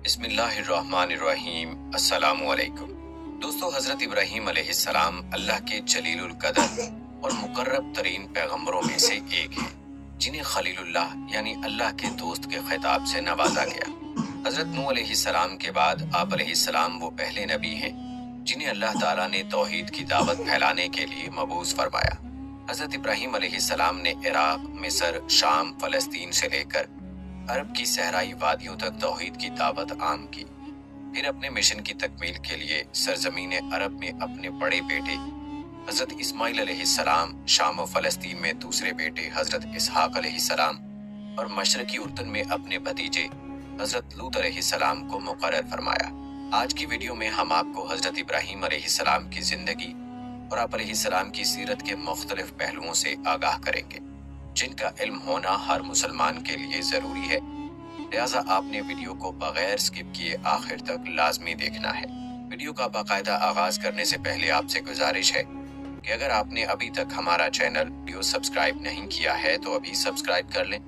بسم اللہ الرحمن الرحیم۔ السلام علیکم دوستو، حضرت ابراہیم علیہ السلام اللہ کے جلیل القدر اور مقرب ترین پیغمبروں میں سے ایک ہیں، جنہیں خلیل اللہ یعنی اللہ کے دوست کے خطاب سے نوازا گیا۔ حضرت نوح علیہ السلام کے بعد آپ علیہ السلام وہ پہلے نبی ہیں جنہیں اللہ تعالیٰ نے توحید کی دعوت پھیلانے کے لیے مبعوث فرمایا۔ حضرت ابراہیم علیہ السلام نے عراق، مصر، شام، فلسطین سے لے کر عرب کی صحرائی وادیوں تک توحید کی دعوت عام کی۔ پھر اپنے مشن کی تکمیل کے لیے سرزمین عرب میں اپنے بڑے بیٹے حضرت اسماعیل علیہ السلام، شام و فلسطین میں دوسرے بیٹے حضرت اسحاق علیہ السلام اور مشرقی اردن میں اپنے بھتیجے حضرت لوط علیہ السلام کو مقرر فرمایا۔ آج کی ویڈیو میں ہم آپ کو حضرت ابراہیم علیہ السلام کی زندگی اور آپ علیہ السلام کی سیرت کے مختلف پہلوؤں سے آگاہ کریں گے، جن کا علم ہونا ہر مسلمان کے لیے ضروری ہے، لہٰذا آپ نے ویڈیو کو بغیر سکپ کیے آخر تک لازمی دیکھنا ہے۔ ویڈیو کا باقاعدہ آغاز کرنے سے پہلے آپ سے گزارش ہے کہ اگر آپ نے ابھی تک ہمارا چینل ویڈیو سبسکرائب نہیں کیا ہے تو ابھی سبسکرائب کر لیں،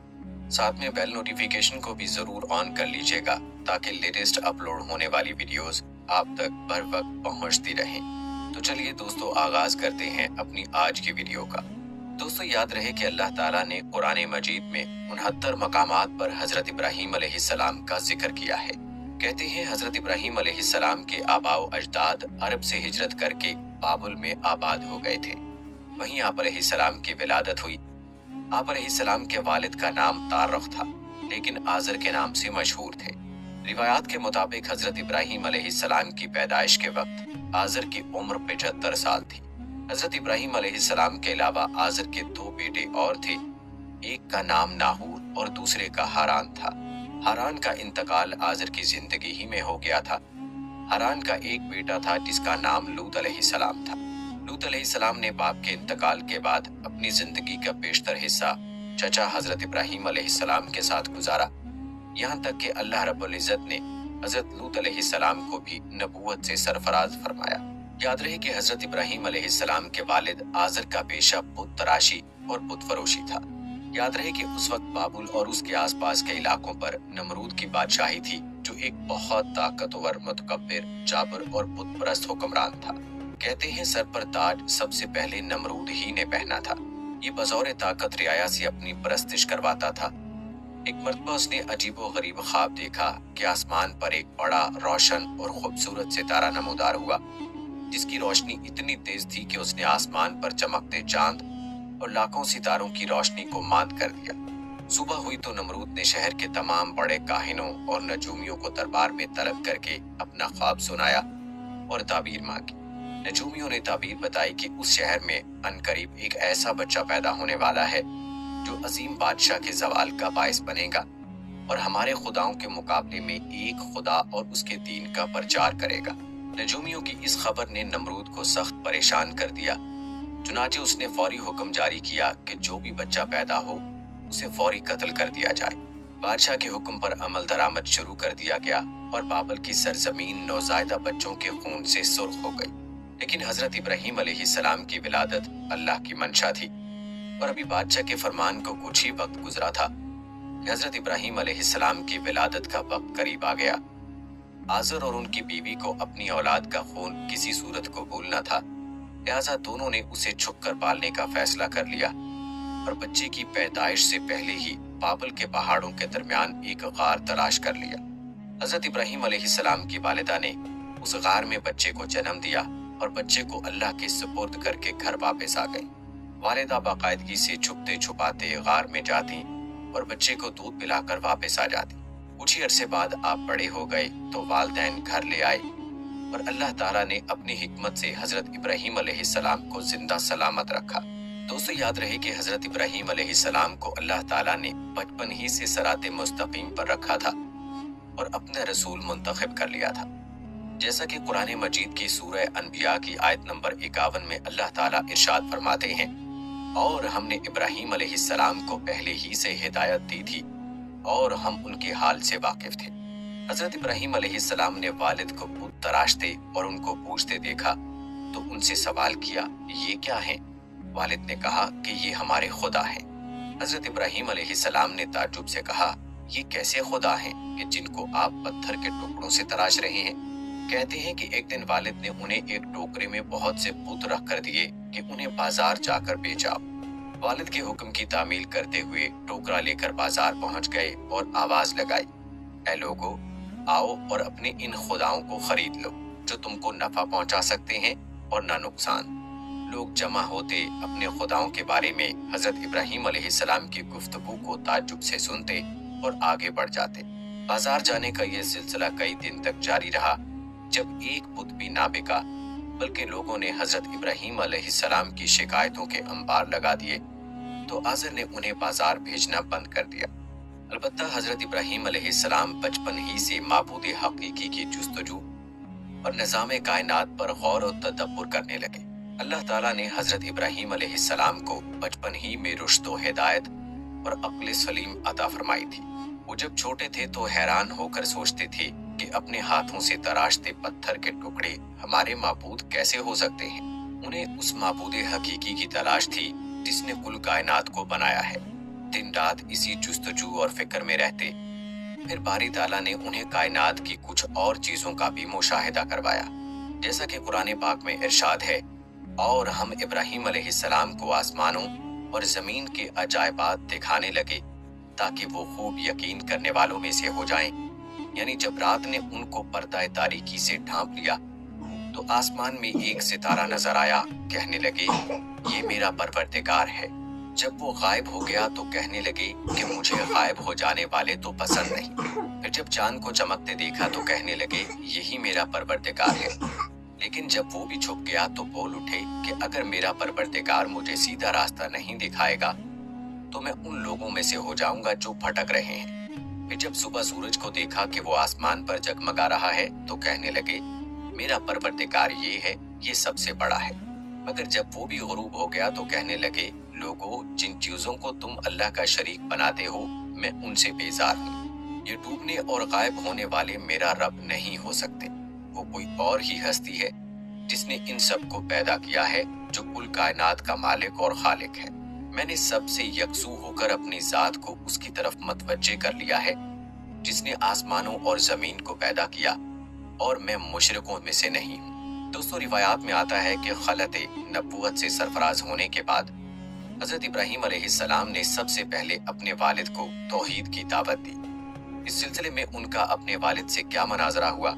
ساتھ میں بیل نوٹیفیکیشن کو بھی ضرور آن کر لیجیے گا تاکہ لیٹسٹ اپلوڈ ہونے والی ویڈیوز آپ تک بر وقت پہنچتی رہیں۔ تو چلیے دوستو، آغاز کرتے ہیں اپنی آج کی ویڈیو کا۔ دوستو، یاد رہے کہ اللہ تعالیٰ نے قرآن مجید میں 69 مقامات پر حضرت ابراہیم علیہ السلام کا ذکر کیا ہے۔ کہتے ہیں حضرت ابراہیم علیہ السلام کے آباء و اجداد عرب سے ہجرت کر کے بابل میں آباد ہو گئے تھے، وہیں آپ علیہ السلام کی ولادت ہوئی۔ آپ علیہ السلام کے والد کا نام تارخ تھا، لیکن آزر کے نام سے مشہور تھے۔ روایات کے مطابق حضرت ابراہیم علیہ السلام کی پیدائش کے وقت آزر کی عمر 75 سال تھی۔ حضرت ابراہیم علیہ السلام کے علاوہ آزر کے 2 بیٹے اور تھے، ایک کا نام ناہور اور دوسرے کا ہاران تھا۔ ہاران کا انتقال آزر کی زندگی ہی میں ہو گیا تھا۔ ہاران کا ایک بیٹا تھا جس کا نام لوط علیہ السلام تھا۔ لوط علیہ السلام نے باپ کے انتقال کے بعد اپنی زندگی کا بیشتر حصہ چچا حضرت ابراہیم علیہ السلام کے ساتھ گزارا، یہاں تک کہ اللہ رب العزت نے حضرت لوط علیہ السلام کو بھی نبوت سے سرفراز فرمایا۔ یاد رہے کہ حضرت ابراہیم علیہ السلام کے والد آزر کا پیشہ بت تراشی اور بت فروشی تھا۔ یاد رہے کہ اس وقت بابل اور اس کے آس پاس کے علاقوں پر نمرود کی بادشاہی تھی، جو ایک بہت طاقتور، متکبر، جابر اور بت پرست حکمران تھا۔ کہتے ہیں سر پر تاج سب سے پہلے نمرود ہی نے پہنا تھا۔ یہ بظور طاقت رعایا سے اپنی پرستش کرواتا تھا۔ ایک مرتبہ اس نے عجیب و غریب خواب دیکھا کہ آسمان پر ایک بڑا، روشن اور خوبصورت ستارہ نمودار ہوا، جس کی روشنی اتنی تیز تھی کہ اس نے آسمان پر چمکتے چاند اور لاکھوں ستاروں کی روشنی کو ماند کر دیا۔ صبح ہوئی تو نمرود نے شہر کے تمام بڑے کاہنوں اور نجومیوں کو دربار میں طلب کر کے اپنا خواب سنایا اور تعبیر مانگی۔ نجومیوں نے تعبیر بتائی کہ اس شہر میں عنقریب ایک ایسا بچہ پیدا ہونے والا ہے جو عظیم بادشاہ کے زوال کا باعث بنے گا اور ہمارے خداؤں کے مقابلے میں ایک خدا اور اس کے دین کا پرچار کرے گا۔ نجومیوں کی اس خبر نے نمرود کو سخت پریشان کر دیا، چنانچہ اس نے فوری حکم جاری کیا کہ جو بھی بچہ پیدا ہو اسے فوری قتل کر دیا جائے۔ بادشاہ کے حکم پر عمل درآمد شروع کر دیا گیا اور بابل کی سرزمین نوزائیدہ بچوں کے خون سے سرخ ہو گئی۔ لیکن حضرت ابراہیم علیہ السلام کی ولادت اللہ کی منشا تھی، اور ابھی بادشاہ کے فرمان کو کچھ ہی وقت گزرا تھا کہ حضرت ابراہیم علیہ السلام کی ولادت کا وقت قریب آ گیا۔ آزر اور ان کی بیوی کو اپنی اولاد کا خون کسی صورت کو بھولنا تھا، لہٰذا دونوں نے اسے چھپ کر پالنے کا فیصلہ کر لیا اور بچے کی پیدائش سے پہلے ہی بابل کے پہاڑوں کے درمیان ایک غار تلاش کر لیا۔ حضرت ابراہیم علیہ السلام کی والدہ نے اس غار میں بچے کو جنم دیا اور بچے کو اللہ کے سپرد کر کے گھر واپس آ گئی۔ والدہ باقاعدگی سے چھپتے چھپاتے غار میں جاتی اور بچے کو دودھ پلا کر واپس آ جاتی۔ کچھ ہی عرصے بعد آپ بڑے ہو گئے تو والدین گھر لے آئے اور اللہ تعالیٰ نے اپنی حکمت سے حضرت ابراہیم علیہ السلام کو زندہ سلامت رکھا۔ دوستو، یاد رہے کہ حضرت ابراہیم علیہ السلام کو اللہ تعالیٰ نے بچپن ہی سے صراط مستقیم پر رکھا تھا اور اپنا رسول منتخب کر لیا تھا، جیسا کہ قرآن مجید کی سورہ انبیاء کی آیت نمبر 51 میں اللہ تعالیٰ ارشاد فرماتے ہیں، اور ہم نے ابراہیم علیہ السلام کو پہلے ہی سے ہدایت دی تھی اور ہم ان کے حال سے واقف تھے۔ حضرت ابراہیم علیہ السلام نے والد کو بت تراشتے اور ان کو پوچھتے دیکھا تو ان سے سوال کیا، یہ کیا ہیں؟ والد نے کہا کہ یہ ہمارے خدا ہیں۔ حضرت ابراہیم علیہ السلام نے تعجب سے کہا، یہ کیسے خدا ہیں کہ جن کو آپ پتھر کے ٹکڑوں سے تراش رہے ہیں؟ کہتے ہیں کہ ایک دن والد نے انہیں ایک ٹوکرے میں بہت سے بت رکھ کر دیے کہ انہیں بازار جا کر بیچاؤ۔ والد کے حکم کی تعمیل کرتے ہوئے ٹوکرا لے کر بازار پہنچ گئے اور آواز لگائی، اے لوگو، آؤ اور اپنے ان خداؤں کو خرید لو جو تم کو نفع پہنچا سکتے ہیں اور نہ نقصان۔ لوگ جمع ہوتے اپنے خداؤں کے بارے میں حضرت ابراہیم علیہ السلام کی گفتگو کو تعجب سے سنتے اور آگے بڑھ جاتے۔ بازار جانے کا یہ سلسلہ کئی دن تک جاری رہا، جب ایک بت بھی نہ بکا، بلکہ لوگوں نے حضرت ابراہیم علیہ السلام کی شکایتوں کے انبار لگا دیے تو آزر نے انہیں بازار بھیجنا بند کر دیا۔ البتہ حضرت ابراہیم علیہ السلام بچپن ہی سے معبود حقیقی کی جستجو اور نظام کائنات پر غور و تدبر کرنے لگے۔ اللہ تعالیٰ نے حضرت ابراہیم علیہ السلام کو بچپن ہی میں رشد و ہدایت اور عقل سلیم عطا فرمائی تھی۔ وہ جب چھوٹے تھے تو حیران ہو کر سوچتے تھے کہ اپنے ہاتھوں سے تراشتے پتھر کے ٹکڑے ہمارے معبود کیسے ہو سکتے ہیں۔ انہیں اس معبود حقیقی کی تلاش تھی جس نے کل کائنات کو بنایا ہے۔ دن رات اسی جستجو اور فکر میں رہتے۔ پھر باری تعالیٰ نے انہیں کائنات کی کچھ اور چیزوں کا بھی مشاہدہ کروایا، جیسا کہ قرآن پاک میں ارشاد ہے، اور ہم ابراہیم علیہ السلام کو آسمانوں اور زمین کے عجائبات دکھانے لگے تاکہ وہ خوب یقین کرنے والوں میں سے ہو جائیں۔ یعنی جب رات نے ان کو پردہ تاریکی سے ڈھانپ لیا تو آسمان میں ایک ستارہ نظر آیا، کہنے لگے یہ میرا پروردگار ہے۔ جب وہ غائب ہو گیا تو کہنے لگے کہ مجھے غائب ہو جانے والے تو پسند نہیں۔ پھر جب چاند کو چمکتے دیکھا تو کہنے لگے یہی میرا پروردگار ہے۔ لیکن جب وہ بھی چھپ گیا تو بول اٹھے کہ اگر میرا پروردگار مجھے سیدھا راستہ نہیں دکھائے گا تو میں ان لوگوں میں سے ہو جاؤں گا جو بھٹک رہے ہیں۔ پھر جب صبح سورج کو دیکھا کہ وہ آسمان پر جگمگا رہا ہے تو کہنے لگے میرا پروردگار یہ ہے، یہ سب سے بڑا ہے۔ مگر جب وہ بھی غروب ہو گیا تو کہنے لگے لوگوں، جن چیزوں کو تم اللہ کا شریک بناتے ہو میں ان سے بیزار ہوں۔ یہ ڈوبنے اور غائب ہونے والے میرا رب نہیں ہو سکتے۔ وہ کوئی اور ہی ہستی ہے جس نے ان سب کو پیدا کیا ہے، جو کل کائنات کا مالک اور خالق ہے۔ میں نے سب سے یکسو ہو کر اپنی ذات کو اس کی طرف متوجہ کر لیا ہے جس نے آسمانوں اور زمین کو پیدا کیا، اور میں مشرکوں میں سے نہیں ہوں۔ دوستو، روایات میں آتا ہے کہ خلعت نبوت سے سرفراز ہونے کے بعد حضرت ابراہیم علیہ السلام نے سب سے پہلے اپنے والد کو توحید کی دعوت دی۔ اس سلسلے میں ان کا اپنے والد سے کیا مناظرہ ہوا،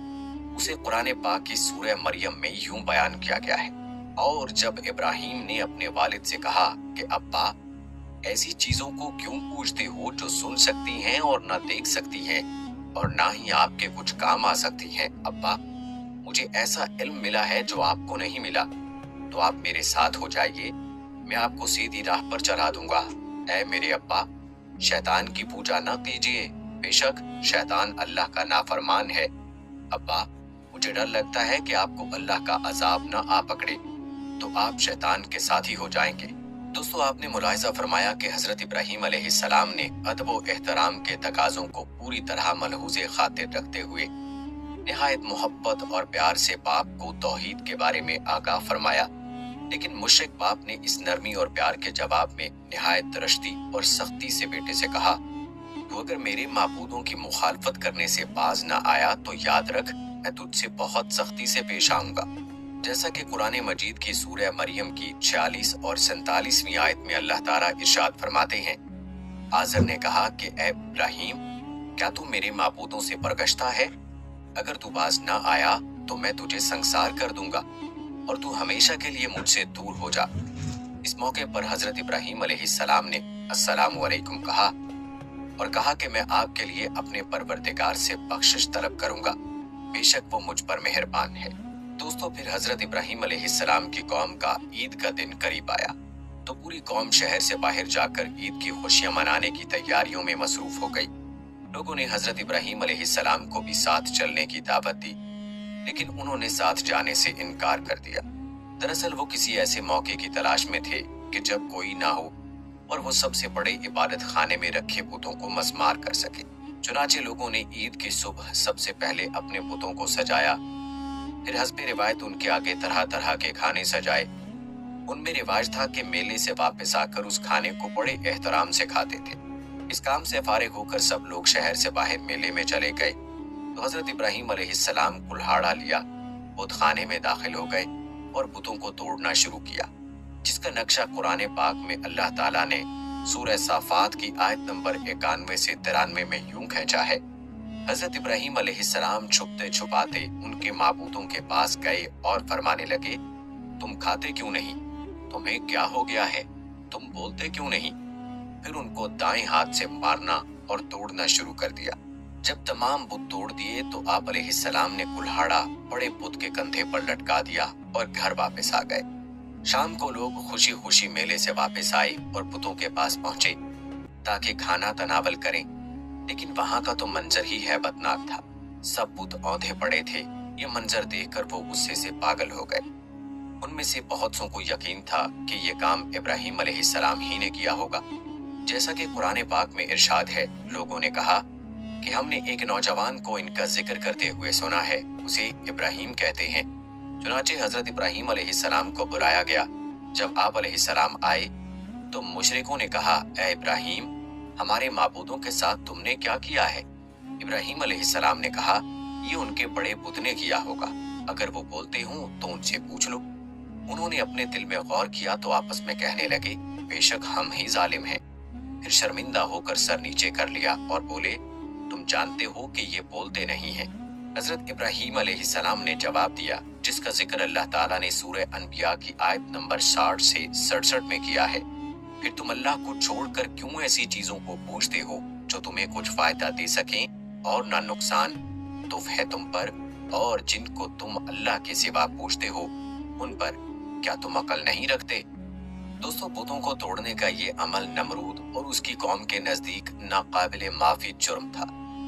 اسے قرآن پاک کی سورہ مریم میں یوں بیان کیا گیا ہے، اور جب ابراہیم نے اپنے والد سے کہا کہ ابا، ایسی چیزوں کو کیوں پوچھتے ہو جو سن سکتی ہیں اور نہ دیکھ سکتی ہیں اور نہ ہی آپ کے کچھ کام آ سکتی ہیں؟ ابا، مجھے ایسا علم ملا ہے جو آپ کو نہیں ملا، تو آپ میرے ساتھ ہو جائیے، میں آپ کو سیدھی راہ پر چلا دوں گا۔ اے میرے ابا، شیطان کی پوجا نہ کیجیے، بے شک شیطان اللہ کا نافرمان ہے۔ ابا، مجھے ڈر لگتا ہے کہ آپ کو اللہ کا عذاب نہ آ پکڑے تو آپ شیطان کے ساتھی ہو جائیں گے۔ دوستو، آپ نے ملاحظہ فرمایا کہ حضرت ابراہیم علیہ السلام نے ادب و احترام کے تقاضوں کو پوری طرح ملحوظ خاطر رکھتے ہوئے نہایت محبت اور پیار سے باپ کو توحید کے بارے میں آگاہ فرمایا، لیکن مشرک باپ نے اس نرمی اور پیار کے جواب میں نہایت درشتی اور سختی سے بیٹے سے کہا، تو اگر میرے معبودوں کی مخالفت کرنے سے باز نہ آیا تو یاد رکھ میں تجھ سے بہت سختی سے پیش آؤں گا۔ جیسا کہ قرآن مجید کی سورہ مریم کی 46 اور 47ویں آیت میں اللہ تعالیٰ ارشاد فرماتے ہیں، آزر نے کہا کہ اے ابراہیم، کیا تو میرے معبودوں سے برگشتہ ہے؟ اگر تو باز نہ آیا تو میں تجھے سنسار کر دوں گا اور تو ہمیشہ کے لیے مجھ سے دور ہو جا۔ اس موقع پر حضرت ابراہیم علیہ السلام نے السلام علیکم کہا اور کہا کہ میں آپ کے لیے اپنے پروردگار سے بخشش طلب کروں گا، بے شک وہ مجھ پر مہربان ہے۔ دوستو، پھر حضرت ابراہیم علیہ السلام کی قوم کا عید کا دن قریب آیا تو پوری قوم شہر سے باہر جا کر عید کی خوشیاں منانے کی تیاریوں میں مصروف ہو گئی۔ لوگوں نے حضرت ابراہیم علیہ السلام کو بھی ساتھ چلنے کی دعوت دی، لیکن انہوں نے ساتھ جانے سے انکار کر دیا۔ دراصل وہ کسی ایسے موقع کی تلاش میں تھے کہ جب کوئی نہ ہو اور وہ سب سے بڑے عبادت خانے میں رکھے بتوں کو مسمار کر سکے۔ چنانچہ لوگوں نے عید کی صبح سب سے پہلے اپنے بتوں کو سجایا، پھر حسب روایت ان کے آگے طرح طرح کے کھانے سجائے۔ ان میں رواج تھا کہ میلے سے واپس آ کر اس کھانے کو بڑے احترام سے کھاتے تھے۔ इस काम से फारिग होकर सब लोग शहर से बाहर मेले में चले गए तो हजरत इब्राहीम अलैहिस्सलाम कुल्हाड़ा लिया, बुत खाने में दाखिल हो गए और बुतों को तोड़ना शुरू किया, जिसका नक्शा कुरान पाक में अल्लाह ताला ने सूरह साफात की आयत नंबर 91 से 93 में यूं खींचा है। हजरत इब्राहीम अलैहिस्सलाम छुपते छुपाते उनके माबूदों के पास गए और फरमाने लगे, तुम खाते क्यों नहीं? तुम्हें क्या हो गया है? तुम बोलते क्यों नहीं? फिर उनको दाएं हाथ से मारना और तोड़ना शुरू कर दिया। जब तमाम बुत तोड़ दिए तो आप अलैहिस्सलाम ने कुल्हाड़ा बड़े बुत के कंधे पर लटका दिया और घर वापस आ गए। शाम को लोग खुशी खुशी मेले से वापस आए और बुतों के पास पहुंचे ताकि खाना तनावल करें, लेकिन वहां का तो मंजर ही हैबतनाक था। सब बुत औंधे पड़े थे। ये मंजर देखकर वो गुस्से से पागल हो गए। उनमें से बहुत सौ को यकीन था कि ये काम इब्राहीम अलैहिस्सलाम ही ने किया होगा। जैसा कि कुरान पाक में इरशाद है, लोगों ने कहा कि हमने एक नौजवान को इनका जिक्र करते हुए सुना है, उसे इब्राहीम कहते हैं। चुनांचे हजरत इब्राहीम अलैहिस्सलाम को बुलाया गया। जब आप अलैहिस्सलाम आए तो मुशरिकों ने कहा, ऐ इब्राहीम, हमारे माबूदों के साथ तुमने क्या किया है? इब्राहीम अलैहिस्सलाम ने कहा, ये उनके बड़े बुत ने किया होगा, अगर वो बोलते हों तो उनसे पूछ लो। उन्होंने अपने दिल में गौर किया तो आपस में कहने लगे, बेशक हम ही जालिम हैं। फिर शर्मिंदा होकर सर नीचे कर लिया और बोले, तुम जानते हो कि ये बोलते नहीं हैं। हजरत इब्राहीम अलैहिस्सलाम ने जवाब दिया, जिसका जिक्र अल्लाह ताला ने सूरह अनबिया की आयत नंबर 60 से 67 में किया है। फिर तुम अल्लाह को छोड़कर क्यों ऐसी चीजों को पूछते हो जो तुम्हें कुछ फायदा दे सकें और ना नुकसान? तो है तुम पर और जिनको तुम अल्लाह के सिवा पूछते हो उन पर, क्या तुम अकल नहीं रखते? दोस्तों, बुतों को तोड़ने का ये अमल नमरूद और उसकी कौम के नजदीक नाकाबिले माफी जुर्म था।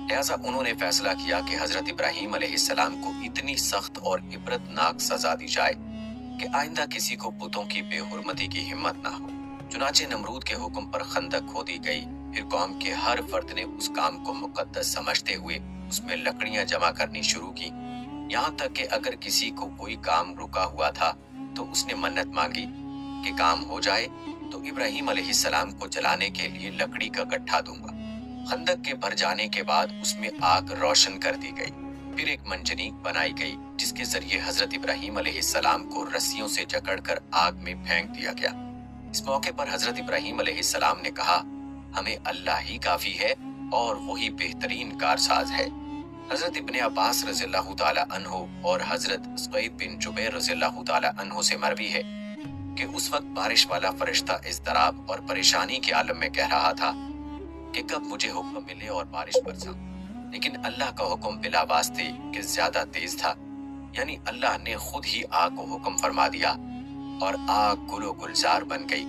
लिहाजा उन्होंने फैसला किया कि हजरत इब्राहीम अलैहिस्सलाम को इतनी सख्त और इबरतनाक सजा दी जाए कि आइंदा किसी को बुतों की बेहुरमती की हिम्मत ना हो। चुनाचे नमरूद के हुक्म पर खंदक खोदी गई। फिर कौम के हर फर्द ने उस काम को मुकद्दस समझते हुए उसमें लकड़ियां जमा करनी शुरू की। यहाँ तक कि अगर किसी को कोई काम रुका हुआ था तो उसने मन्नत मांगी कि काम हो जाए तो इब्राहीम अलैहिस्सलाम को जलाने के लिए लकड़ी का गट्ठा दूंगा। खंदक के भर जाने के बाद उसमें आग रोशन कर दी गई। फिर एक मंजनीक बनाई गई जिसके जरिए हजरत इब्राहीम अलैहिस्सलाम को रस्सियों से जकड़कर आग में फेंक दिया गया। इस मौके पर हजरत इब्राहीम अलैहिस्सलाम ने कहा, हमें अल्लाह ही काफी है और वही बेहतरीन कारसाज है। हजरत इब्ने अब्बास रज़ियल्लाहु ताला अन्हु और हजरत सईद बिन जुबैर रज़ियल्लाहु ताला अन्हु से मरवी है कि उस वक्त बारिश वाला फरिश्ता इज़्तिराब और परेशानी के आलम में कह रहा था कि कब मुझे हुक्म मिले और बारिश बरसा, लेकिन अल्लाह का हुक्म बिला वास्ते कि ज्यादा तेज था, यानी अल्लाह ने खुद ही आग को हुक्म फरमा दिया और आग गुलो गुलजार बन गई।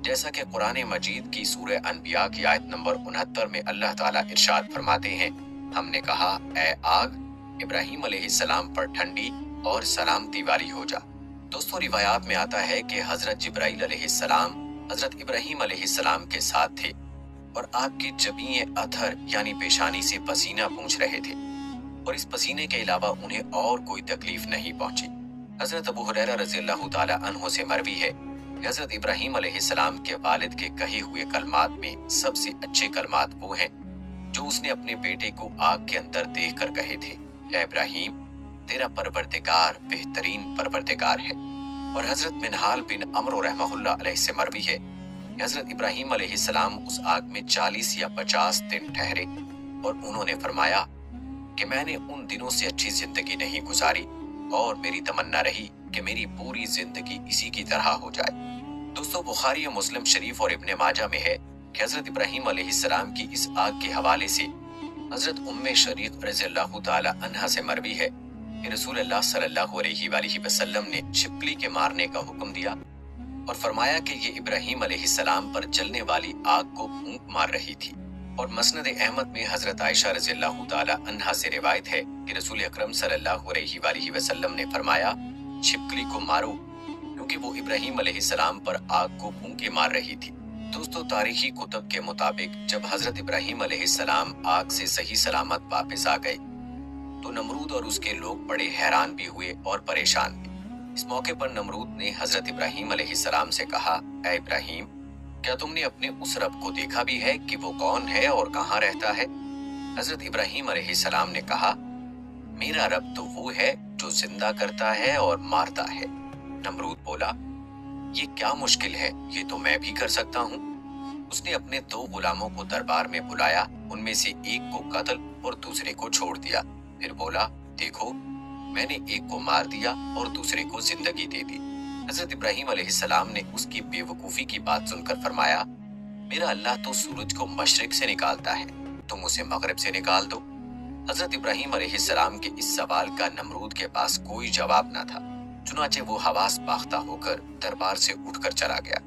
जैसा कि कुरान मजीद की सूरह अनबिया की आयत नंबर 69 में अल्लाह ताला इरशाद फरमाते हैं, हमने कहा, ऐ आग, इब्राहीम अलैहिस्सलाम पर ठंडी और सलामती वाली हो जा। दोस्तों, रिवायात में आता है कि हजरत जिब्राइल अलैहिस्सलाम हजरत इब्राहीम अलैहिस्सलाम के साथ थे और आपकी जबीए अथर यानी पेशानी से पसीना पूंछ रहे थे और इस पसीने के अलावा उन्हें और कोई तकलीफ नहीं पहुंची। हजरत अबू हुरैरा रज़ियल्लाहु ताला अन्हु से मरवी है कि हजरत इब्राहीम अलैहिस्सलाम के वालिद के कहे हुए कलमात में सबसे अच्छे कलमात वो हैं जो उसने अपने बेटे को आग के अंदर देख कर कहे थे, ऐ इब्राहीम, तेरा परवरदिगार बेहतरीन परवरदिगार है। और हजरत मिनहाल बिन अमर रहमहुल्लाह अलैहि से मरवी है हजरत इब्राहीम अलैहिस्सलाम उस आग में 40 या 50 दिन ठहरे और उन्होंने फरमाया कि मैंने उन दिनों से अच्छी जिंदगी नहीं गुजारी और मेरी तमन्ना रही कि मेरी पूरी जिंदगी इसी की तरह हो जाए। दोस्तों, बुखारी और मुस्लिम शरीफ और इब्ने माजा में है कि हजरत इब्राहीम अलैहिस्सलाम की इस आग के हवाले से हजरत उम्मे शरीक रज़ियल्लाहु ताला अन्हा से मरवी है कि रसूलुल्लाह सल्लल्लाहु अलैहि वसल्लम ने छिपकली के मारने का हुक्म दिया और फरमाया कि ये इब्राहीम अलैहिस्सलाम पर जलने वाली आग को फूंक मार रही थी। और मसनद अहमद में हजरत आयशा रज़ियल्लाहु ताला अन्हा से रिवायत है कि रसूल अकरम सल्लल्लाहु अलैहि वसल्लम ने फरमाया, छिपकली को मारो क्योंकि वो इब्राहीम अलैहिस्सलाम पर आग को फूंके मार रही थी। दोस्तों, तारीखी कुतुब के मुताबिक जब हजरत इब्राहीम अलैहिस्सलाम आग से सही सलामत वापस आ गए तो नमरूद और उसके लोग बड़े हैरान भी हुए और परेशान भी। इस मौके पर नमरूद ने हजरत इब्राहीम अलैहिस्सलाम से कहा, ऐ इब्राहीम, क्या तुमने अपने उस रब को देखा भी है कि वो कौन है और कहाँ रहता है? हजरत इब्राहीम अलैहिस्सलाम ने कहा, मेरा रब तो वो है जो जिंदा करता है और मारता है। नमरूद बोला, ये क्या मुश्किल है, ये तो मैं भी कर सकता हूँ। उसने अपने 2 गुलामों को दरबार में बुलाया, उनमें से एक को कत्ल और दूसरे को छोड़ दिया। फिर बोला, देखो मैंने एक को मार दिया और दूसरे को जिंदगी दे दी। हजरत इब्राहीम अलैहिस्सलाम ने उसकी बेवकूफी की बात सुनकर फरमाया, मेरा अल्लाह तो सूरज को मशरिक से निकालता है, तुम उसे मगरिब से निकाल दो। हजरत इब्राहीम अलैहिस्सलाम के इस सवाल का नमरूद के पास कोई जवाब न था। चुनाचे वो हवास बाख्ता होकर दरबार से उठकर चला गया।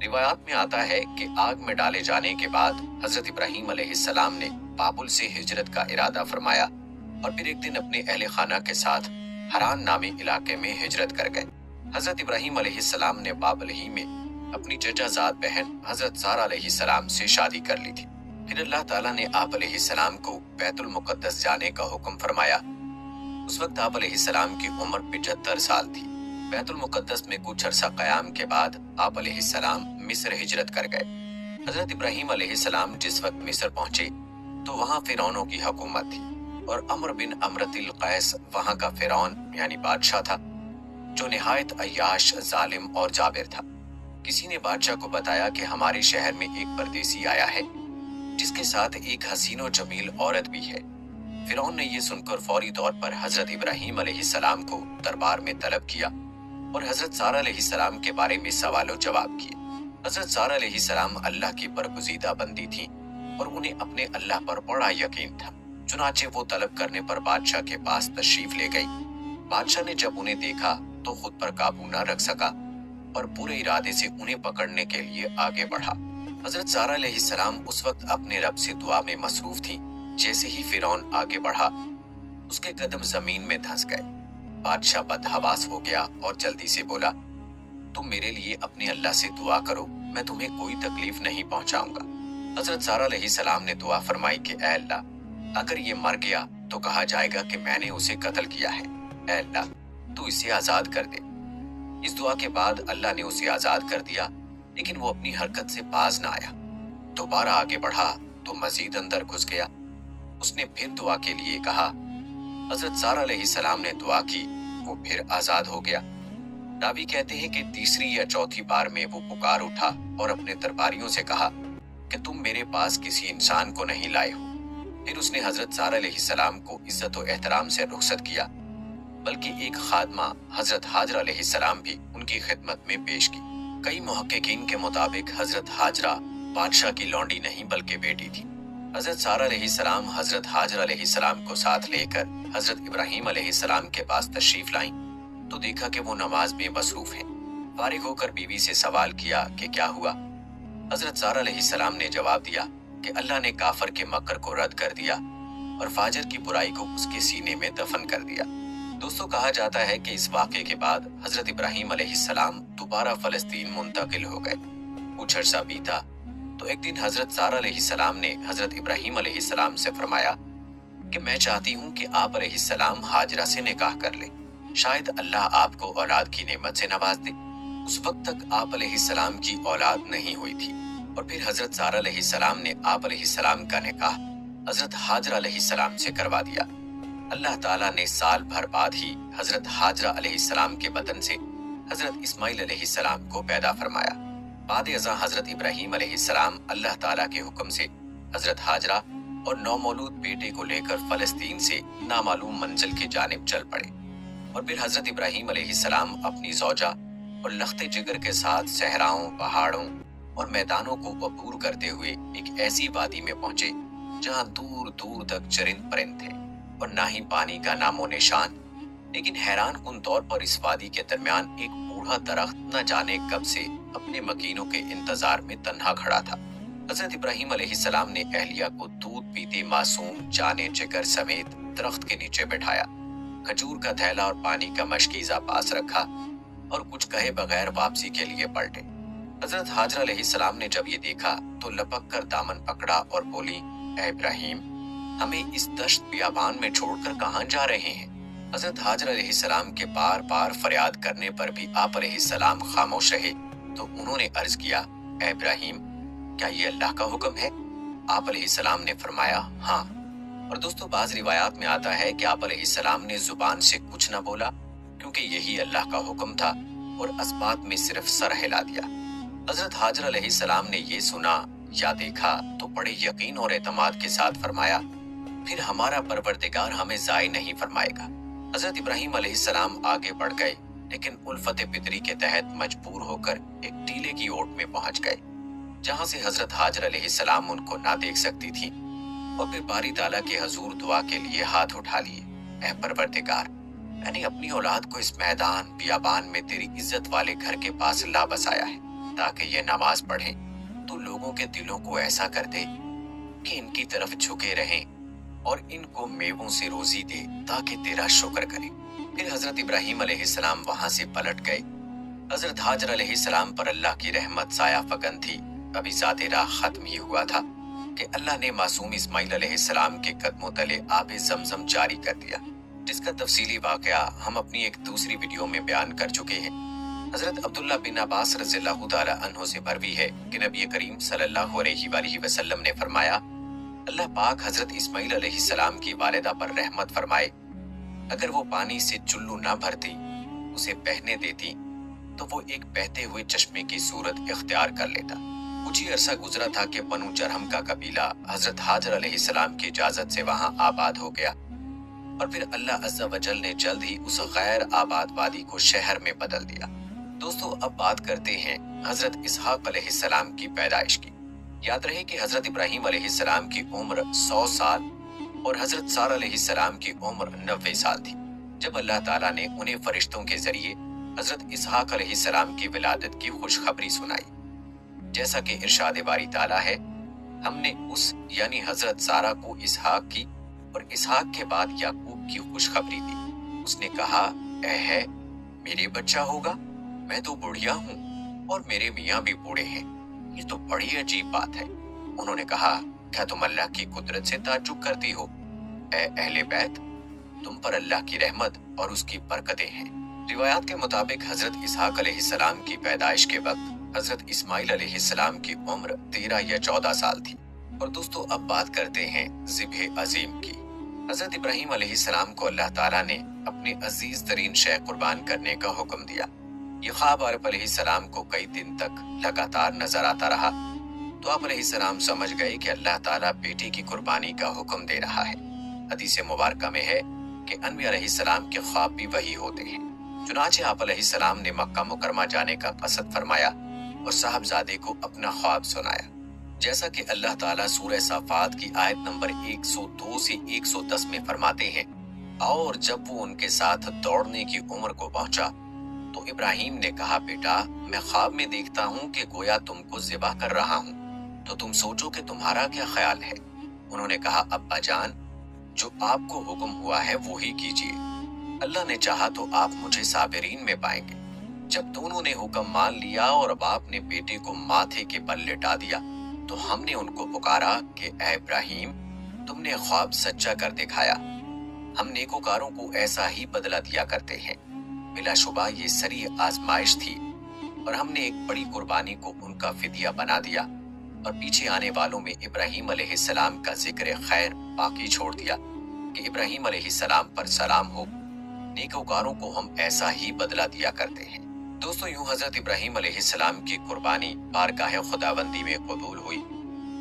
रिवायात में आता है कि आग में डाले जाने के बाद हजरत इब्राहीम अलैहिस्सलाम ने बाबुल से हिजरत का इरादा फरमाया और फिर एक दिन अपने अहले खाना के साथ हरान नामी इलाके में हिजरत कर गए। हजरत इब्राहीम अलैहिस्सलाम ने बाबुल ही में अपनी चचाजाद बहन हजरत सारा अलैहिस्सलाम से शादी कर ली थी। फिर अल्लाह ताला ने आप अलैहिस्सलाम को बैतुल मुक़द्दस जाने का हुक्म फरमाया। उस वक्त आप अलैहिस्सलाम की उम्र 75 साल थी। बैतुल मुक़द्दस में कुछ अरसा क़याम के बाद आप अलैहिस्सलाम मिस्र हिजरत कर गए। हजरत इब्राहीम अलैहिस्सलाम जिस वक्त मिस्र पहुंचे तो वहां फिरौनों की हुकूमत थी और अम्र बिन अमरतिल कैस वहां का फिरौन यानी बादशाह था, जो निहायत अय्याश, जालिम और जाबिर था। किसी ने बादशाह को बताया कि हमारे शहर में एक परदेसी आया है जिसके साथ एक हसीन और जमील औरत भी है। फिरौन ने यह सुनकर फौरी तौर पर हजरत इब्राहीम अलैहिस्सलाम को दरबार में तलब किया और हजरत सारा अलैहिस्सलाम के बारे में सवाल और जवाब किए। हजरत सारा अलैहिस्सलाम अल्लाह की बरगुज़ीदा बंदी थी और उन्हें अपने अल्लाह पर बड़ा यकीन था। चुनाचे वो तलब करने पर बादशाह के पास तशरीफ ले गई। बादशाह ने जब उन्हें देखा तो खुद पर काबू न रख सका और बुरे इरादे से उन्हें पकड़ने के लिए आगे बढ़ा। हजरत सारा अलैहिस्सलाम उस वक्त अपने रब से दुआ में मसरूफ थी। जैसे ही फिरौन आगे बढ़ा, उसके कदम जमीन में धंस गए। बादशाह बदहवास हो गया और जल्दी से बोला, तुम मेरे लिए अपने अल्लाह से दुआ करो, मैं तुम्हें कोई तकलीफ नहीं पहुंचाऊंगा। हजरत सारा अलैहिस्सलाम ने दुआ फरमाई कि ऐ अल्लाह, अगर ये मर गया तो कहा जाएगा कि मैंने उसे कत्ल किया है। ऐ अल्लाह, तू इसे आजाद कर दे। इस दुआ के बाद अल्लाह ने उसे आजाद कर दिया, लेकिन वो अपनी हरकत से बाज ना आया। दोबारा आगे बढ़ा तो मजीद अंदर घुस गया। उसने फिर दुआ के लिए कहा। हजरत सारा अलैहिस्सलाम ने दुआ की, वो फिर आजाद हो गया। रावी कहते हैं कि तीसरी या चौथी बार में वो पुकार उठा और अपने दरबारियों से कहा कि तुम मेरे पास किसी इंसान को नहीं लाए हो। फिर उसने हजरत सारा अलैहिस्सलाम को इज्जत और एहतराम से रुखसत किया, बल्कि एक खादमा हजरत हाजरा अलैहिस्सलाम भी उनकी खिदमत में पेश की। कई मुहक्किकीन के मुताबिक हजरत हाजरा बादशाह की लौंडी नहीं बल्कि बेटी थी। हजरत सारा अलैहिस्सलाम हजरत हाजरा अलैहिस्सलाम को साथ लेकर हजरत इब्राहीम अलैहिस्सलाम के पास तशरीफ लाईं तो देखा कि वो नमाज में मसरूफ हैं। फारिग होकर बीवी से सवाल किया कि क्या हुआ। हजरत सारा अलैहिस्सलाम ने जवाब दिया कि अल्लाह ने काफर के मकर को रद्द कर दिया और फाजिर की बुराई को उसके सीने में दफन कर दिया। दोस्तों, कहा जाता है कि इस वाक़े के बाद हजरत इब्राहीम अलैहिस्सलाम दोबारा फलस्तीन मुंतकिल हो गए। कुछ अर्सा बीता तो एक दिन हजरत सारा अलैहिस्सलाम ने हजरत इब्राहीम अलैहिस्सलाम से फरमाया कि मैं चाहती हूँ कि आप अलैहिस्सलाम हाजरा से निकाह कर लें, शायद अल्लाह आपको औलाद की नेमत से नवाज दे। उस वक्त तक आप अलैहिस्सलाम की औलाद नहीं हुई थी और फिर हजरत सारा अलैहिस्सलाम ने आप अलैहिस्सलाम का निकाह हजरत हाजरा अलैहिस्सलाम से करवा दिया। अल्लाह ताला ने साल भर बाद ही हजरत हाजरा अलैहिस्सलाम के बदन से हजरत इस्माइल अलैहिस्सलाम को पैदा फरमाया। बाद अज़ां हजरत इब्राहीम अलैहिस्सलाम अल्लाह ताला के हुक्म से हजरत हाजरा और नौमौलूद बेटे को लेकर फलस्तीन से नामालूम मंजिल की जानिब चल पड़े और फिर हजरत इब्राहीम अलैहिस्सलाम अपनी ज़ौजा और लख्ते जिगर के साथ सहराओं, पहाड़ों और मैदानों को अबूर करते हुए एक ऐसी वादी में पहुंचे जहां दूर दूर तक चरिंद परिंद थे और ना ही पानी का नामो निशान। लेकिन हैरान कुन तौर पर इस वादी के दरमियान एक बूढ़ा दरख्त न जाने कब से अपने मकीनों के इंतजार में तन्हा खड़ा था। हजरत इब्राहीम अलैहिस्सलाम ने अहलिया को दूध पीते मासूम जाने जिगर समेत दरख्त के नीचे बैठाया, खजूर का थैला और पानी का मशकीज़ा पास रखा और कुछ कहे बगैर वापसी के लिए पलटे। हजरत हाजरा अलैहिस्सलाम ने जब ये देखा तो लपक कर दामन पकड़ा और बोली, ऐ इब्राहीम, हमें इस दश्त बियाबान में छोड़कर कहाँ जा रहे हैं? हजरत हाजरा अलैहिस्सलाम के बार बार फरियाद करने पर भी आप अलैहिस्सलाम खामोश रहे तो उन्होंने अर्ज किया "ए इब्राहिम, क्या ये अल्लाह का हुक्म है?" आप अलैहिस्सलाम ने फरमाया, "हाँ।" और दोस्तों, बाज रिवायात में आता है कि आप अलैहिस्सलाम ने जुबान से कुछ न बोला, क्योंकि यही अल्लाह का हुक्म था, और अस्बात में सिर्फ सर हिला दिया। हजरत हाजर अलैहिस्सलाम ने ये सुना या देखा तो बड़े यकीन और एतमाद के साथ फरमाया, "फिर हमारा परवरदिगार हमें ज़ाय नहीं फरमाएगा।" हजरत इब्राहिम अलैहिस्सलाम आगे बढ़ गए, लेकिन उल्फत फितरी के तहत मजबूर होकर एक टीले की ओट में पहुंच गए, जहां से हजरत हाजर अलैहिस्सलाम उनको ना देख सकती थी, और फिर बारी ताला के हजूर दुआ के लिए हाथ उठा लिए। "ऐ परवरदिगार, मैंने अपनी औलाद को इस मैदान बियाबान में तेरी इज्जत वाले घर के पास ला बसाया है, ताकि ये नमाज पढ़ें, तो लोगों के दिलों को ऐसा कर दे कि इनकी तरफ झुके रहें, और इनको मेवों से रोजी दे ताकि तेरा शुक्र करें।" फिर हजरत इब्राहिम अलैहिस्सलाम वहां से पलट गए। हजरत हाजर अलैहिस्सलाम पर अल्लाह की रहमत साया फगन थी। अभी ज़ाते राह खत्म ही हुआ था कि अल्लाह ने मासूम इस्माइल अलैहिस्सलाम के कदमों तले आबे ज़मज़म जारी कर दिया, जिसका तफसीली वाक़या हम अपनी एक दूसरी वीडियो में बयान कर चुके हैं। हजरत अब्दुल्ला बिन अब्बास रज़ियल्लाहु ताला अन्हु से मरवी है कि नबी करीम सल्लल्लाहु अलैहि वसल्लम ने फरमाया, "अल्लाह पाक हजरत इस्माइल अलैहिस्सलाम की वालिदा पर रहमत फरमाए, अगर वो पानी से चुल्लू न भरती, उसे बहने देती, तो वो एक बहते हुए चश्मे की सूरत इख्तियार कर लेता।" कुछ ही अरसा गुजरा था कि बनु जरहम का कबीला हजरत हाजर अलैहिस्सलाम की इजाजत से वहां आबाद हो गया, और फिर अल्लाह अज़्ज़ा वजल ने जल्द ही उस गैर आबाद वादी को शहर में बदल दिया। दोस्तों, अब बात करते हैं हजरत इसहाक अलैहिस्सलाम की पैदाइश की। याद रहे कि हजरत इब्राहिम अलैहिस्सलाम की उम्र 100 साल और हजरत सारा अलैहिस्सलाम की उम्र 90 साल थी, जब अल्लाह ताला ने उन्हें फरिश्तों के जरिए हजरत इसहाक अलैहिस्सलाम की विलादत की खुशखबरी सुनाई। जैसा कि इरशाद बारी ताला है, "हमने उस यानी हजरत सारा को इसहाक की और इसहाक के बाद याकूब की खुशखबरी दी। उसने कहा, ऐ है, मेरे बच्चा होगा, मैं तो बुढ़िया हूँ और मेरे मियाँ भी बूढ़े हैं, ये तो बड़ी अजीब बात है।" उन्होंने कहा, "क्या तुम अल्लाह की कुदरत से ताज्जुब करती हो? ऐ अहले बैत, तुम पर अल्लाह की रहमत और उसकी बरकतें हैं।" रिवायात के मुताबिक हजरत इसहाक अलैहिस्सलाम की पैदाइश के वक्त हजरत इस्माइल अलैहिस्सलाम की उम्र 13 या 14 साल थी। और दोस्तों, अब बात करते हैं ज़िब्ह अजीम की। हजरत इब्राहिम अलैहिस्सलाम को अल्लाह ताला ने अपने अजीज तरीन शय कुर्बान करने का हुक्म दिया। ये ख्वाब आप अलैहिस्सलाम को कई दिन तक लगातार नजर आता रहा, तो आप अलैहिस्सलाम समझ गए कि अल्लाह ताला बेटे की कुर्बानी का हुक्म दे रहा है। हदीस मुबारका में है कि अनबिया अलैहिस्सलाम के ख्वाब भी वही होते हैं। चुनाचे आप अलैहिस्सलाम ने मक्का मुकरमा जाने का कसद फरमाया और साहबजादे को अपना ख्वाब सुनाया। जैसा कि अल्लाह ताला सूरह साफात की आयत नंबर 102 से 110 में फरमाते हैं, और जब वो उनके साथ दौड़ने की उम्र को पहुंचा तो इब्राहिम ने कहा, "बेटा, मैं ख्वाब में देखता हूँ कि गोया तुमको ज़िबा कर रहा हूँ, तो तुम सोचो कि तुम्हारा क्या ख्याल है?" उन्होंने कहा, "अब्बा जान, जो आपको हुक्म हुआ है वो ही कीजिए। अल्लाह ने चाहा तो आप मुझे साबिरीन में पाएंगे।" जब दोनों ने हुक्म मान लिया और बाप ने बेटे को माथे के बल लेटा दिया, तो हमने उनको पुकारा कि, "ऐ इब्राहिम, तुमने ख्वाब सच्चा कर दिखाया। हम नेकोकारों को ऐसा ही बदला दिया करते हैं। बिलाशुबा ये सरी आजमाइश थी, और हमने एक बड़ी कुर्बानी को उनका फिदिया बना दिया, और पीछे आने वालों में इब्राहिम अलैहिस्सलाम का जिक्र खैर बाकी छोड़ दिया कि इब्राहिम अलैहिस्सलाम पर सलाम हो। नेकोकारों को हम ऐसा ही बदला दिया करते हैं।" दोस्तों, यूं हजरत इब्राहिम अलैहिस्सलाम की कुर्बानी बारगाह खुदाबंदी में कबूल हुई,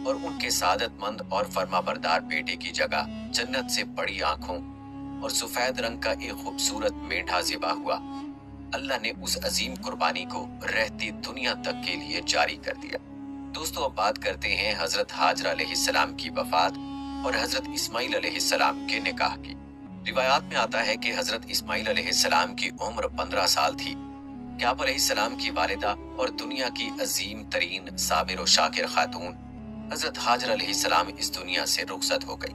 और उनके सादतमंद और फर्माबरदार बेटे की जगह जन्नत से बड़ी आंखों और सफेद रंग का एक खूबसूरत मेंढा ज़िबा हुआ। अल्लाह ने उस अजीम कुर्बानी को रहती दुनिया तक के लिए जारी कर दिया। दोस्तों, अब बात करते हैं हजरत हाजरा अलैहिस्सलाम की वफात और हजरत इस्माइल अलैहिस्सलाम के निकाह की। रिवायात में आता है कि हजरत इस्माइल अलैहिस्सलाम की उम्र 15 साल थी कि आप अलैहिस्सलाम की वालिदा और दुनिया की अजीम तरीन साबिर और शाकिर खातून हजरत हाजर अलैहिस्सलाम इस दुनिया से रुखसत हो गई।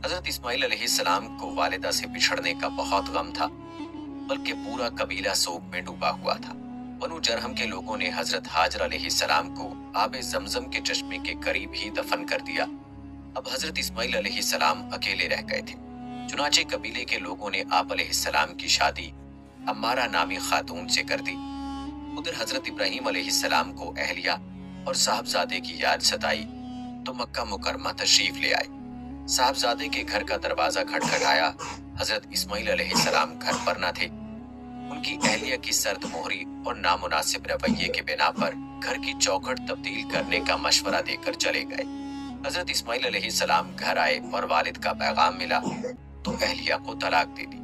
हजरत इस्माइल अलैहिस्सलाम को वालिदा से बिछड़ने का बहुत गम था, बल्कि पूरा कबीला सोग में डूबा हुआ था। बनु जरहम के लोगों ने हजरत हाजर अलैहिस्सलाम को आबे ज़मज़म के चश्मे के करीब ही दफन कर दिया। अब हजरत इस्माइल अलैहिस्सलाम अकेले रह गए थे। चुनाचे कबीले के लोगों ने आप अलैहिस्सलाम की शादी अम्मारा नामी खातून से कर दी। उधर हजरत इब्राहिम अलैहिस्सलाम को अहलिया اور साहबजादे की याद सताई तो मक्का मुकरमा तशरीफ ले आए। साहबजादे के घर का दरवाजा खटखटाया। हजरत इस्माइल अलैहिस्सलाम घर पर न थे। उनकी अहलिया की सर्द मोहरी और नामुनासिब रवैये के बिना पर घर की चौखट तब्दील करने का मशवरा देकर चले गए। हजरत इस्माइल अलैहिस्सलाम घर आए और वालिद का पैगाम मिला तो अहलिया को तलाक दे दी।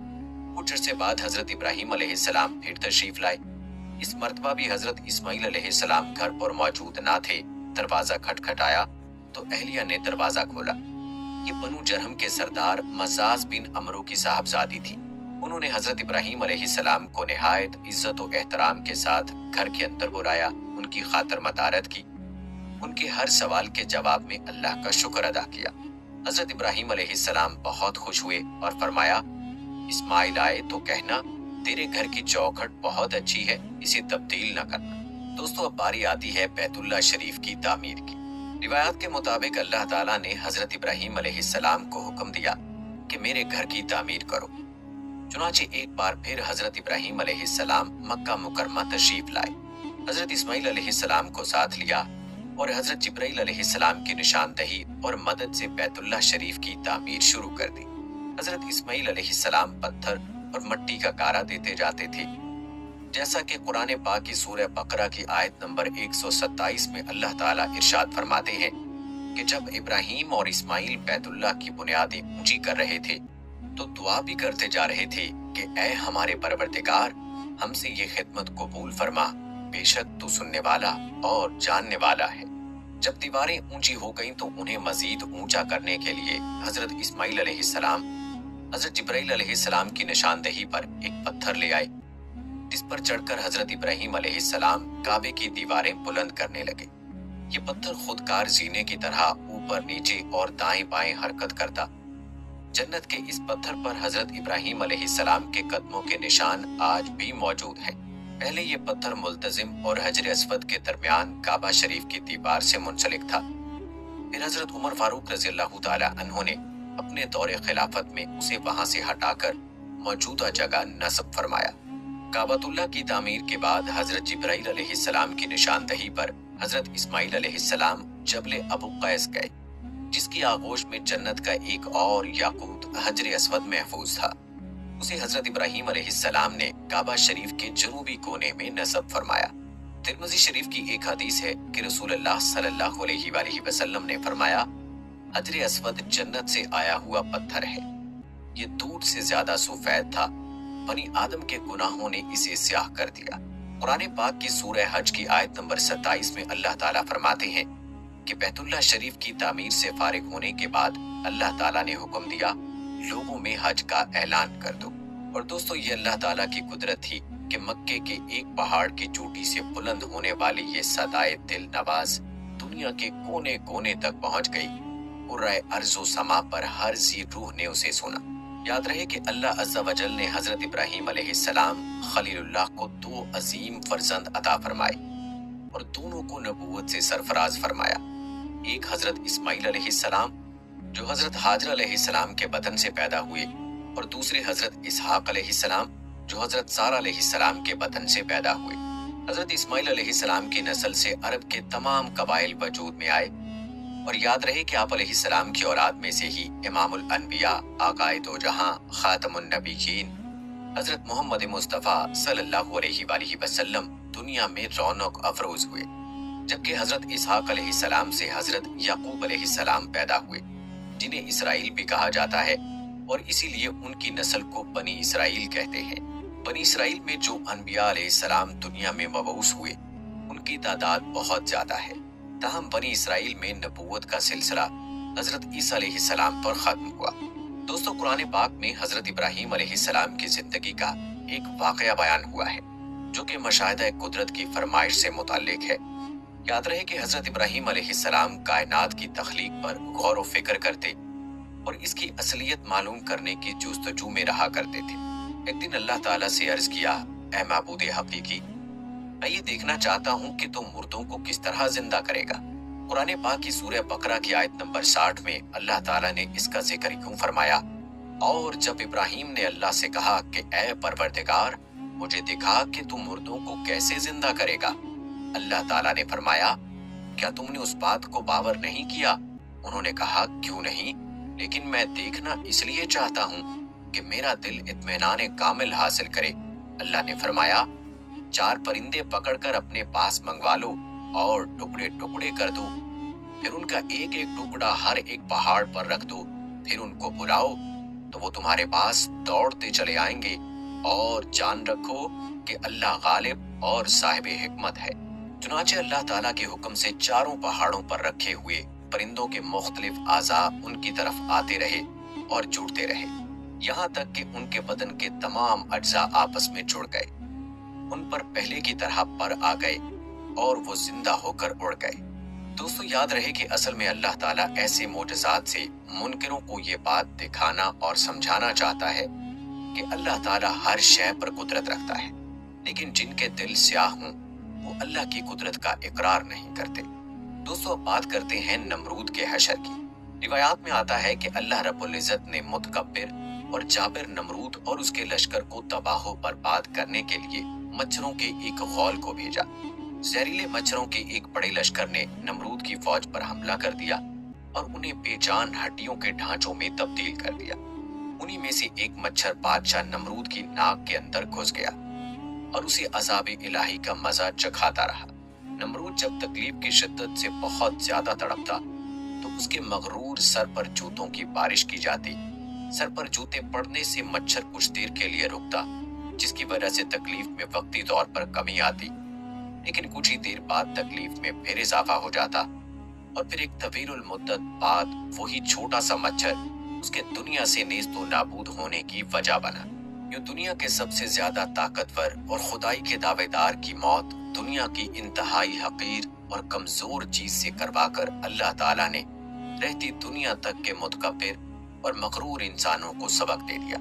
कुछ अरसे बाद हजरत इब्राहीम अलैहिस्सलाम फिर तशरीफ लाए। इस मर्तबा भी हजरत इस्माइल अलैहिस्सलाम घर पर मौजूद ना थे। दरवाजा खटखटाया तो अहलिया ने दरवाजा खोला। ये बनु जरहम के सरदार मजाज बिन अमरू की साहबजादी थी। उन्होंने हजरत इब्राहीम अलैहिस्सलाम को निहायत इज्जत और एहतराम के साथ घर के अंदर बुलाया, उनकी खातिर मदारत की, उनके हर सवाल के जवाब में अल्लाह का शुक्र अदा किया। हजरत इब्राहीम अलैहिस्सलाम बहुत खुश हुए और फरमाया, इस्माइल आए तो कहना तेरे घर की चौखट बहुत अच्छी है, इसे तब्दील न करना। दोस्तों, अब बारी आती है बैतुल्लाह शरीफ की तामीर की। रिवायात के मुताबिक अल्लाह ताला ने हजरत इब्राहीम अलैहिस्सलाम को हुक्म दिया कि मेरे घर की तामीर करो। चुनाचे एक बार फिर हजरत इब्राहीम अलैहिस्सलाम मक्का मुकरमा तशरीफ लाए। हजरत इस्माइल अलैहिस्सलाम को साथ लिया और हजरत जिब्राइल अलैहिस्सलाम की निशानदही और मदद से बैतुल्लाह शरीफ की तामीर शुरू कर दी। हजरत इस्माइल अलैहिस्सलाम पत्थर और मिट्टी का गारा देते जाते थे। जैसा कि कुरान पाक की सूरह बकरा की आयत नंबर 127 में अल्लाह ताला इरशाद फरमाते हैं कि जब इब्राहीम और इस्माइल बैतुल्लाह की बुनियादें ऊंची कर रहे थे तो दुआ भी करते जा रहे थे कि ऐ हमारे परवरदिगार, हमसे ये खिदमत कबूल फरमा, बेशक तू सुनने वाला और जानने वाला है। जब दीवारें ऊंची हो गईं तो उन्हें मजीद ऊंचा करने के लिए हजरत इस्माइल अलैहिस्सलाम हजरत जिब्राइल अलैहिस्सलाम की निशानदही पर एक पत्थर ले आए, जिस पर चढ़कर हजरत इब्राहीम अलैहिस्सलाम काबे की दीवारें बुलंद करने लगे। ये पत्थर खुदकार जीने की तरह ऊपर नीचे और दाएं बाएं हरकत करता। जन्नत के इस पत्थर पर हजरत इब्राहीम अलैहिस्सलाम के कदमों के निशान आज भी मौजूद हैं। पहले ये पत्थर मुल्तजिम और हजर अस्वद के दरमियान काबा शरीफ की दीवार से मुंसलिक था। फिर हजरत उमर फारूक रज़ियल्लाहु ताला अन्हु ने अपने दौरे खिलाफत में उसे वहां से हटाकर मौजूदा जगह नस्ब फरमाया। काबतुल्लाह की तामीर के बाद हजरत जिब्राइल अलैहिस्सलाम की निशानदही पर हजरत इस्माइल अलैहिस्सलाम जबले अबू कैस गए, जिसकी आगोश में जन्नत का एक और याकूत हजर अस्वद महफूज था। उसे हजरत इब्राहीम अलैहिस्सलाम ने काबा शरीफ के जनूबी कोने में नस्ब फरमाया। तिरमिज़ी शरीफ की एक हदीस है कि रसूलुल्लाह सल्लल्लाहु अलैहि वसल्लम ने फरमाया, हजर अस्वद जन्नत से आया हुआ पत्थर है। ये दूध से ज्यादा सफेद था। बनी आदम के गुनाहों ने इसे स्याह कर दिया। कुरान पाक की सूरह हज की आयत नंबर 27 में अल्लाह ताला फरमाते हैं कि बैतुल्लाह शरीफ की तामीर से फारिग होने के बाद अल्लाह ताला ने हुक्म दिया, लोगों में हज का ऐलान कर दो। और दोस्तों, ये अल्लाह ताला की कुदरत थी कि मक्के के एक पहाड़ की चोटी से बुलंद होने वाली ये सदाए दिल नवाज दुनिया के कोने कोने तक पहुंच गई। कुर्राए अर्ज़ो समा पर हर जी रूह ने उसे सुना। याद रहे कि अल्लाह अज़्ज़ा वजल ने हजरत इब्राहीम अलैहिस्सलाम खलीलुल्लाह को दो अजीम फर्जंद अता फरमाए और दोनों को नबूवत से सरफराज फरमाया। एक हजरत इस्माइल अलैहिस्सलाम जो हजरत हाजरा अलैहिस्सलाम के बदन से पैदा हुए और दूसरे हजरत इसहाक अलैहिस्सलाम जो हजरत सारा अलैहिस्सलाम के बदन से पैदा हुए। हजरत इस्माइल अलैहिस्सलाम की नस्ल से अरब के तमाम कबाइल वजूद में आए और याद रहे कि आप अलैहिस्सलाम की औलाद में से ही इमामुल अनबिया, आकाए दो जहां, खातमुन नबीयीन हजरत मोहम्मद मुस्तफ़ा सल्लल्लाहु अलैहि वसल्लम दुनिया में रौनक अफरोज हुए। जबकि हजरत इसहाक अलैहिस्सलाम से हजरत याकूब अलैहिस्सलाम पैदा हुए, जिन्हें इसराइल भी कहा जाता है और इसीलिए उनकी नस्ल को बनी इसराइल कहते हैं। बनी इसराइल में जो अनबिया अलैहिस्सलाम दुनिया में मबऊस हुए, उनकी तादाद बहुत ज्यादा है। ताहम बनी इसराइल में नबूवत का सिलसिला हजरत ईसा अलैहिस्सलाम पर खत्म हुआ। दोस्तों, कुरान पाक में हजरत इब्राहीम अलैहिस्सलाम की जिंदगी का एक वाकया बयान हुआ है जो कि मशाहिदा कुदरत की फरमाइश से मुताल्लिक है। याद रहे कि हजरत इब्राहीम अलैहिस्सलाम कायनात की तख्लीक पर गौर व फिक्र करते और इसकी असलियत मालूम करने की जुस्तजू में रहा करते थे। एक दिन अल्लाह ताला से अर्ज किया, ऐ माबूद हकीकी, मैं ये देखना चाहता हूँ कि तुम मुर्दों को किस तरह जिंदा करेगा। कुरान पाक की सूरह बकरा की आयत नंबर 60 में अल्लाह ताला ने इसका जिक्र यूं फरमाया, और जब इब्राहीम ने अल्लाह से कहा कि ऐ परवरदिगार, मुझे दिखा कि तू मुर्दों को कैसे जिंदा करेगा, अल्लाह ताला ने फरमाया کیا تم نے اس بات کو باور نہیں کیا؟ انہوں نے کہا کیوں نہیں، لیکن میں دیکھنا اس لیے چاہتا ہوں کہ میرا دل اطمینان کامل حاصل کرے۔ اللہ نے فرمایا 4 پرندے پکڑ کر اپنے پاس منگوا لو اور ٹکڑے ٹکڑے کر دو، پھر ان کا ایک ایک ٹکڑا ہر ایک پہاڑ پر رکھ دو، پھر ان کو بلاؤ تو وہ تمہارے پاس دوڑتے چلے آئیں گے، اور جان رکھو کہ اللہ غالب اور صاحب حکمت ہے۔ چنانچہ اللہ تعالیٰ کے حکم سے 4 پہاڑوں پر رکھے ہوئے پرندوں کے مختلف اعضاء ان کی طرف آتے رہے اور جڑتے رہے، یہاں تک کہ ان کے بدن کے تمام اجزاء آپس میں جڑ گئے، ان پر پہلے کی طرح پر آ گئے اور وہ زندہ ہو کر اڑ گئے۔ دوستو یاد رہے کہ اصل میں اللہ تعالیٰ ایسے معجزات سے منکروں کو یہ بات دکھانا اور سمجھانا چاہتا ہے کہ اللہ تعالیٰ ہر شے پر قدرت رکھتا ہے، لیکن جن کے دل سیاہ ہوں وہ اللہ کی قدرت کا اقرار نہیں کرتے۔ دوستو اب بات کرتے ہیں نمرود کے حشر کی۔ روایات میں آتا ہے کہ اللہ رب العزت نے متکبر اور جابر نمرود اور اس کے لشکر کو تباہ و برباد کرنے کے لیے مچھروں کے ایک غول کو بھیجا۔ زہریلے مچھروں کے ایک بڑے لشکر نے نمرود کی فوج پر حملہ کر دیا اور انہیں بے جان ہڈیوں کے ڈھانچوں میں تبدیل کر دیا۔ انہی میں سے ایک مچھر بادشاہ نمرود کی ناک کے اندر گھس گیا اور اسے عذاب الہی کا مزہ چکھاتا رہا۔ نمرود جب تکلیف کی شدت سے بہت زیادہ تڑپتا تو اس کے مغرور سر پر جوتوں کی بارش کی جاتی۔ سر پر جوتے پڑنے سے مچھر کچھ دیر کے لیے رکتا، جس کی وجہ سے تکلیف میں وقتی طور پر کمی آتی، لیکن کچھ ہی دیر بعد تکلیف میں پھر اضافہ ہو جاتا اور پھر ایک طویل المدت بعد وہی چھوٹا سا مچھر اس کے دنیا سے نیست و نابود ہونے کی وجہ بنا۔ یوں دنیا کے سب سے زیادہ طاقتور اور خدائی کے دعوے دار کی موت دنیا کی انتہائی حقیر اور کمزور چیز سے کروا کر اللہ تعالیٰ نے رہتی دنیا تک کے متکبر اور مغرور انسانوں کو سبق دے دیا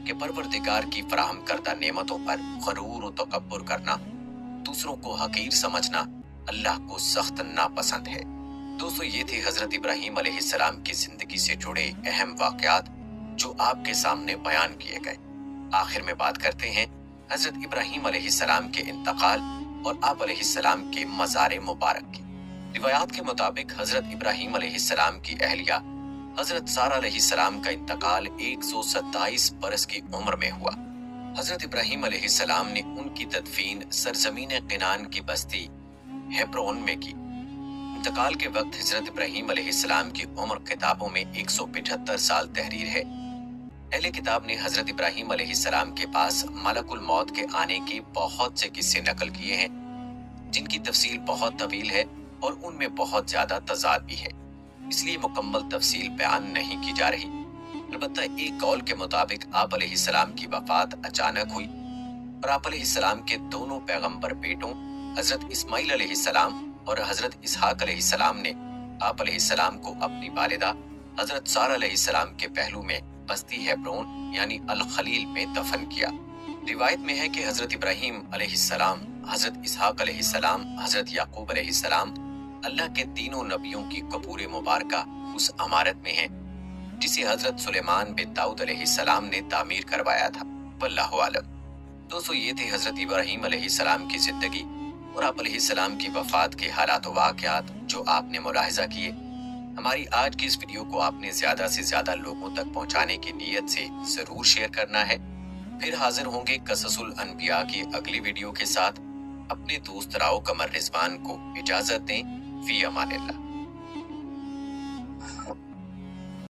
کہ پروردگار کی فراہم کردہ نعمتوں پر غرور و تکبر کرنا، دوسروں کو حقیر سمجھنا اللہ کو سخت ناپسند ہے۔ دوستو یہ تھے حضرت ابراہیم علیہ السلام کی زندگی سے جڑے اہم واقعات جو آپ کے سامنے بیان کیے گئے۔ آخر میں بات کرتے ہیں حضرت ابراہیم علیہ السلام کے انتقال اور آپ علیہ السلام کے مزار مبارک کی۔ روایات کے مطابق حضرت ابراہیم علیہ السلام کی اہلیہ حضرت سارہ علیہ السلام کا انتقال 127 برس کی عمر میں ہوا۔ حضرت ابراہیم علیہ السلام نے ان کی تدفین سرزمین کنعان کی بستی ہیبرون میں کی۔ انتقال کے وقت حضرت ابراہیم علیہ السلام کی عمر کتابوں میں 175 سال تحریر ہے۔ اہل کتاب نے حضرت ابراہیم علیہ السلام کے پاس ملک الموت کے آنے کے بہت سے قصے نقل کیے ہیں، جن کی تفصیل بہت طویل ہے اور ان میں بہت زیادہ تضاد بھی ہے، اس لیے مکمل تفصیل بیان نہیں کی جا رہی۔ البتہ ایک قول کے مطابق آپ علیہ السلام کی وفات اچانک ہوئی اور آپ علیہ السلام کے دونوں پیغمبر بیٹوں حضرت اسماعیل علیہ السلام اور حضرت اسحاق علیہ السلام نے آپ علیہ السلام کو اپنی والدہ حضرت سارہ علیہ السلام کے پہلو میں بستی ہیبرون یعنی الخلیل میں دفن کیا۔ روایت میں ہے کہ حضرت ابراہیم علیہ السلام، حضرت اسحاق علیہ السلام، حضرت یعقوب علیہ السلام اللہ کے تینوں نبیوں کی قبور مبارکہ اس عمارت میں ہیں جسے حضرت سلیمان بن داؤد علیہ السلام نے تعمیر کروایا تھا۔ واللہ عالم۔ دوستو یہ تھے حضرت ابراہیم علیہ السلام کی زندگی اور آپ علیہ السلام کی وفات کے حالات و واقعات جو آپ نے ملاحظہ کیے۔ ہماری آج کی اس ویڈیو کو آپ نے زیادہ سے زیادہ لوگوں تک پہنچانے کی نیت سے ضرور شیئر کرنا ہے۔ پھر حاضر ہوں گے قصص الانبیاء کی اگلی ویڈیو کے ساتھ۔ اپنے دوست راؤ قمر رضوان کو اجازت دیں۔ فی امان اللہ۔